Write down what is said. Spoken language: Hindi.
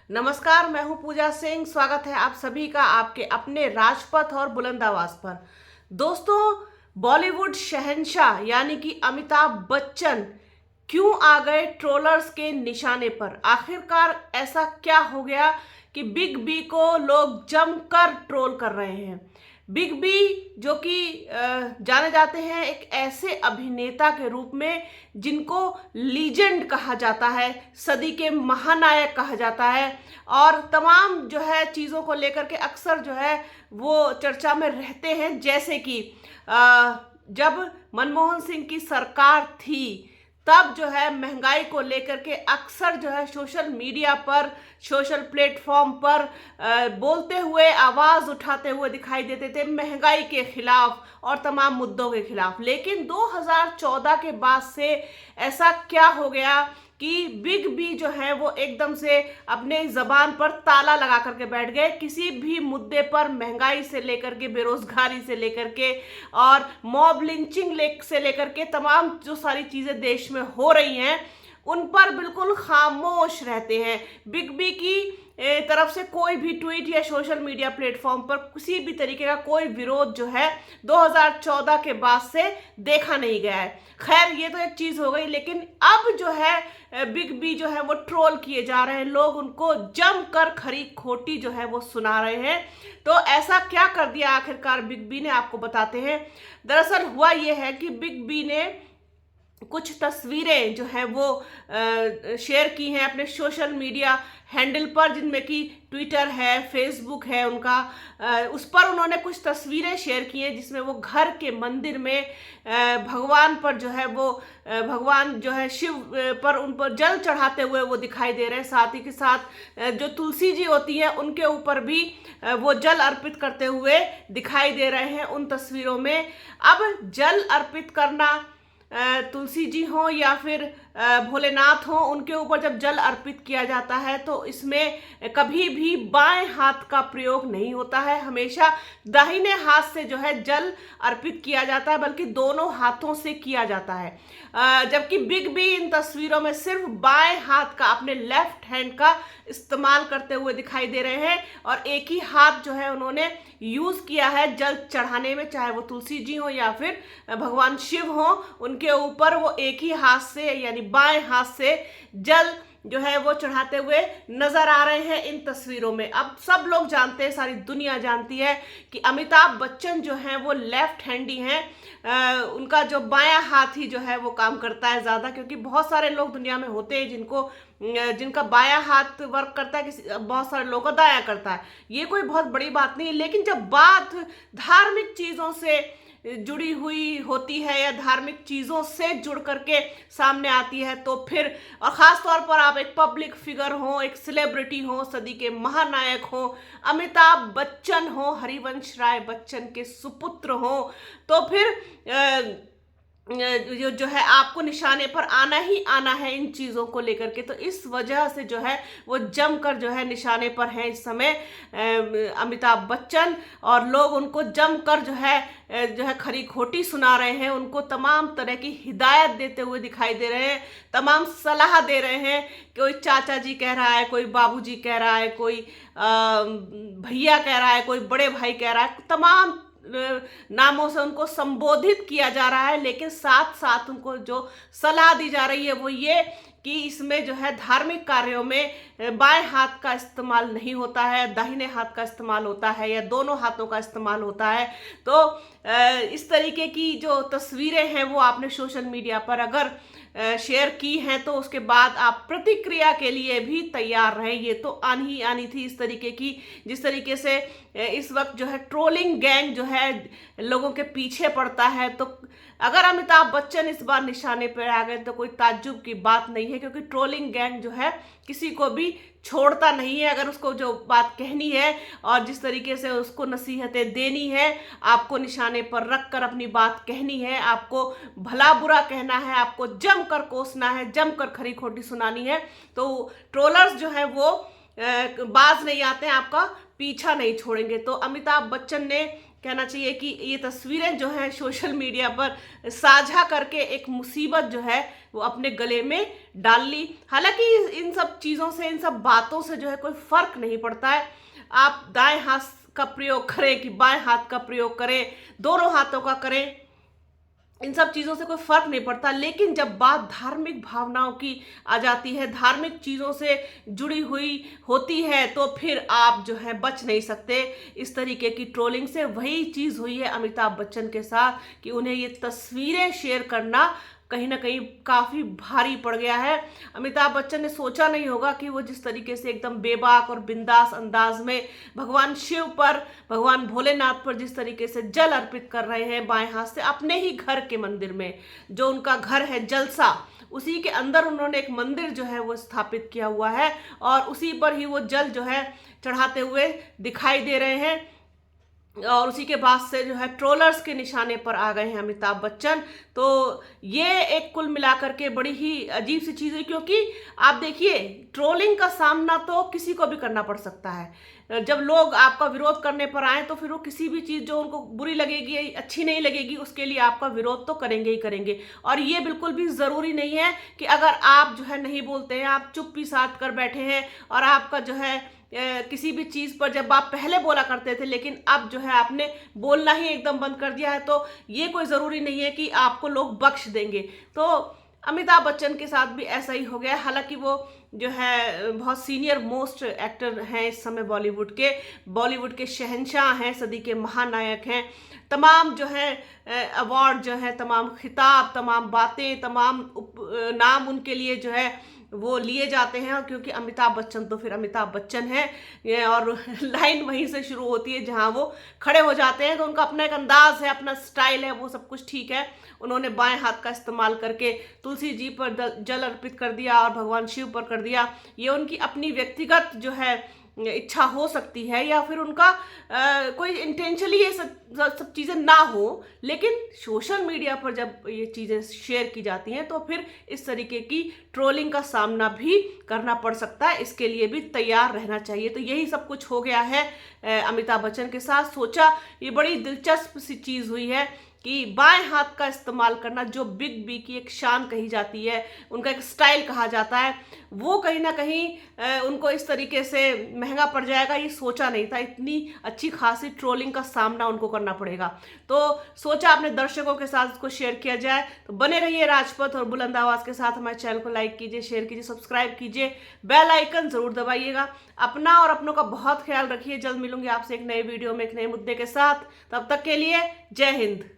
नमस्कार, मैं हूं पूजा सिंह। स्वागत है आप सभी का आपके अपने राजपथ और बुलंद आवाज पर। दोस्तों, बॉलीवुड शहंशाह यानी कि अमिताभ बच्चन क्यों आ गए ट्रोलर्स के निशाने पर? आखिरकार ऐसा क्या हो गया कि बिग बी को लोग जमकर ट्रोल कर रहे हैं? बिग बी जो कि जाने जाते हैं एक ऐसे अभिनेता के रूप में जिनको लीजेंड कहा जाता है, सदी के महानायक कहा जाता है, और तमाम जो है चीज़ों को लेकर के अक्सर जो है वो चर्चा में रहते हैं। जैसे कि जब मनमोहन सिंह की सरकार थी तब जो है महंगाई को लेकर के अक्सर जो है सोशल मीडिया पर, सोशल प्लेटफॉर्म पर बोलते हुए, आवाज़ उठाते हुए दिखाई देते थे महंगाई के खिलाफ और तमाम मुद्दों के खिलाफ। लेकिन 2014 के बाद से ऐसा क्या हो गया कि बिग बी जो है वो एकदम से अपने जबान पर ताला लगा करके बैठ गए। किसी भी मुद्दे पर, महंगाई से लेकर के, बेरोजगारी से लेकर के और मॉब लिंचिंग से लेकर के तमाम जो सारी चीज़ें देश में हो रही हैं उन पर बिल्कुल खामोश रहते हैं। बिग बी की तरफ से कोई भी ट्वीट या सोशल मीडिया प्लेटफॉर्म पर किसी भी तरीके का कोई विरोध जो है 2014 के बाद से देखा नहीं गया है। खैर, ये तो एक चीज़ हो गई, लेकिन अब जो है बिग बी जो है वो ट्रोल किए जा रहे हैं। लोग उनको जमकर खरी खोटी जो है वो सुना रहे हैं। तो ऐसा क्या कर दिया आखिरकार बिग बी ने, आपको बताते हैं। दरअसल हुआ ये है कि बिग बी ने कुछ तस्वीरें जो है वो शेयर की हैं अपने सोशल मीडिया हैंडल पर, जिनमें कि ट्विटर है, फेसबुक है उनका। उस पर उन्होंने कुछ तस्वीरें शेयर की हैं जिसमें वो घर के मंदिर में भगवान पर जो है वो भगवान जो है शिव पर, उन पर जल चढ़ाते हुए वो दिखाई दे रहे हैं। साथ ही के साथ जो तुलसी जी होती हैं उनके ऊपर भी वो जल अर्पित करते हुए दिखाई दे रहे हैं उन तस्वीरों में। अब जल अर्पित करना, तुलसी जी हो या फिर भोलेनाथ हो, उनके ऊपर जब जल अर्पित किया जाता है तो इसमें कभी भी बाएं हाथ का प्रयोग नहीं होता है। हमेशा दाहिने हाथ से जो है जल अर्पित किया जाता है, बल्कि दोनों हाथों से किया जाता है। जबकि बिग बी इन तस्वीरों में सिर्फ बाएं हाथ का, अपने लेफ्ट हैंड का इस्तेमाल करते हुए दिखाई दे रहे हैं और एक ही हाथ जो है उन्होंने यूज किया है जल चढ़ाने में, चाहे वो तुलसी जी हो या फिर भगवान शिव हो, उनके ऊपर वो एक ही हाथ से यानी बाएं हाथ से जल जो है वो चढ़ाते हुए नजर आ रहे हैं इन तस्वीरों में। अब सब लोग जानते हैं, सारी दुनिया जानती है कि अमिताभ बच्चन जो हैं वो लेफ्ट हैंडी हैं। उनका जो बायां हाथ ही जो है वो काम करता है ज़्यादा, क्योंकि बहुत सारे लोग दुनिया में होते हैं जिनका बायां हाथ वर्क करता है, बहुत सारे लोगों का दायां करता है। ये कोई बहुत बड़ी बात नहीं है। लेकिन जब बात धार्मिक चीज़ों से जुड़ी हुई होती है या धार्मिक चीज़ों से जुड़ करके सामने आती है तो फिर, और ख़ास तौर पर आप एक पब्लिक फिगर हो, एक सेलिब्रिटी हो, सदी के महानायक हो, अमिताभ बच्चन हो, हरिवंश राय बच्चन के सुपुत्र हो, तो फिर जो है आपको निशाने पर आना ही आना है इन चीज़ों को लेकर के। तो इस वजह से जो है वो जमकर जो है निशाने पर हैं इस समय अमिताभ बच्चन, और लोग उनको जमकर जो है खरी खोटी सुना रहे हैं, उनको तमाम तरह की हिदायत देते हुए दिखाई दे रहे हैं, तमाम सलाह दे रहे हैं। कोई चाचा जी कह रहा है, कोई बाबू जी कह रहा है, कोई भैया कह रहा है, कोई बड़े भाई कह रहा है, तमाम नामों से उनको संबोधित किया जा रहा है। लेकिन साथ साथ उनको जो सलाह दी जा रही है वो ये कि इसमें जो है धार्मिक कार्यों में बाएं हाथ का इस्तेमाल नहीं होता है, दाहिने हाथ का इस्तेमाल होता है या दोनों हाथों का इस्तेमाल होता है। तो इस तरीके की जो तस्वीरें हैं वो आपने सोशल मीडिया पर अगर शेयर की हैं तो उसके बाद आप प्रतिक्रिया के लिए भी तैयार रहें। ये तो आनी ही आनी थी इस तरीके की, जिस तरीके से इस वक्त जो है ट्रोलिंग गैंग जो है लोगों के पीछे पड़ता है। तो अगर अमिताभ बच्चन इस बार निशाने पर आ गए तो कोई ताज्जुब की बात नहीं है, क्योंकि ट्रोलिंग गैंग जो है किसी को भी छोड़ता नहीं है। अगर उसको जो बात कहनी है और जिस तरीके से उसको नसीहतें देनी है, आपको निशाने पर रख कर अपनी बात कहनी है, आपको भला बुरा कहना है, आपको जमकर कोसना है, जमकर खरी खोटी सुनानी है, तो ट्रोलर्स जो है वो बाज नहीं आते हैं, आपका पीछा नहीं छोड़ेंगे। तो अमिताभ बच्चन ने कहना चाहिए कि ये तस्वीरें जो है सोशल मीडिया पर साझा करके एक मुसीबत जो है वो अपने गले में डाल ली। हालांकि इन सब चीज़ों से, इन सब बातों से जो है कोई फर्क नहीं पड़ता है। आप दाएं हाथ का प्रयोग करें कि बाएं हाथ का प्रयोग करें, दोनों हाथों का करें, इन सब चीज़ों से कोई फर्क नहीं पड़ता। लेकिन जब बात धार्मिक भावनाओं की आ जाती है, धार्मिक चीज़ों से जुड़ी हुई होती है, तो फिर आप जो है बच नहीं सकते इस तरीके की ट्रोलिंग से। वही चीज़ हुई है अमिताभ बच्चन के साथ कि उन्हें ये तस्वीरें शेयर करना कहीं ना कहीं काफ़ी भारी पड़ गया है। अमिताभ बच्चन ने सोचा नहीं होगा कि वो जिस तरीके से एकदम बेबाक और बिंदास अंदाज में भगवान शिव पर, भगवान भोलेनाथ पर जिस तरीके से जल अर्पित कर रहे हैं बाएं हाथ से, अपने ही घर के मंदिर में, जो उनका घर है जलसा, उसी के अंदर उन्होंने एक मंदिर जो है वो स्थापित किया हुआ है और उसी पर ही वो जल जो है चढ़ाते हुए दिखाई दे रहे हैं। और उसी के बाद से जो है ट्रोलर्स के निशाने पर आ गए हैं अमिताभ बच्चन। तो ये एक कुल मिलाकर के बड़ी ही अजीब सी चीज़ है, क्योंकि आप देखिए ट्रोलिंग का सामना तो किसी को भी करना पड़ सकता है। जब लोग आपका विरोध करने पर आए तो फिर वो किसी भी चीज़ जो उनको बुरी लगेगी, अच्छी नहीं लगेगी, उसके लिए आपका विरोध तो करेंगे ही करेंगे। और ये बिल्कुल भी ज़रूरी नहीं है कि अगर आप जो है नहीं बोलते हैं, आप चुप्पी साध कर बैठे हैं और आपका जो है किसी भी चीज़ पर, जब आप पहले बोला करते थे लेकिन अब जो है आपने बोलना ही एकदम बंद कर दिया है, तो ये कोई ज़रूरी नहीं है कि आपको लोग बख्श देंगे। तो अमिताभ बच्चन के साथ भी ऐसा ही हो गया। हालांकि वो जो है बहुत सीनियर मोस्ट एक्टर हैं इस समय बॉलीवुड के शहंशाह हैं, सदी के महानायक हैं। तमाम जो है अवार्ड जो है, तमाम खिताब, तमाम बातें, तमाम नाम उनके लिए जो है वो लिए जाते हैं। क्योंकि अमिताभ बच्चन तो फिर अमिताभ बच्चन है और लाइन वहीं से शुरू होती है जहां वो खड़े हो जाते हैं। तो उनका अपना एक अंदाज है, अपना स्टाइल है, वो सब कुछ ठीक है। उन्होंने बाएं हाथ का इस्तेमाल करके तुलसी जी पर जल अर्पित कर दिया और भगवान शिव पर कर दिया। ये उनकी अपनी व्यक्तिगत जो है इच्छा हो सकती है, या फिर उनका कोई इंटेंशनली ये सब चीज़ें ना हो। लेकिन सोशल मीडिया पर जब ये चीज़ें शेयर की जाती हैं तो फिर इस तरीके की ट्रोलिंग का सामना भी करना पड़ सकता है। इसके लिए भी तैयार रहना चाहिए। तो यही सब कुछ हो गया है अमिताभ बच्चन के साथ। सोचा ये बड़ी दिलचस्प सी चीज़ हुई है कि बाएं हाथ का इस्तेमाल करना, जो बिग बी की एक शान कही जाती है, उनका एक स्टाइल कहा जाता है, वो कहीं ना कहीं उनको इस तरीके से महंगा पड़ जाएगा। ये सोचा नहीं था, इतनी अच्छी खासी ट्रोलिंग का सामना उनको करना पड़ेगा। तो सोचा अपने दर्शकों के साथ इसको शेयर किया जाए। तो बने रहिए राजपथ और बुलंद आवाज़ के साथ। हमारे चैनल को लाइक कीजिए, शेयर कीजिए, सब्सक्राइब कीजिए, बेल आइकन ज़रूर दबाइएगा। अपना और अपनों का बहुत ख्याल रखिए। जल्द मिलूंगी आपसे एक नए वीडियो में एक नए मुद्दे के साथ। तब तक के लिए जय हिंद।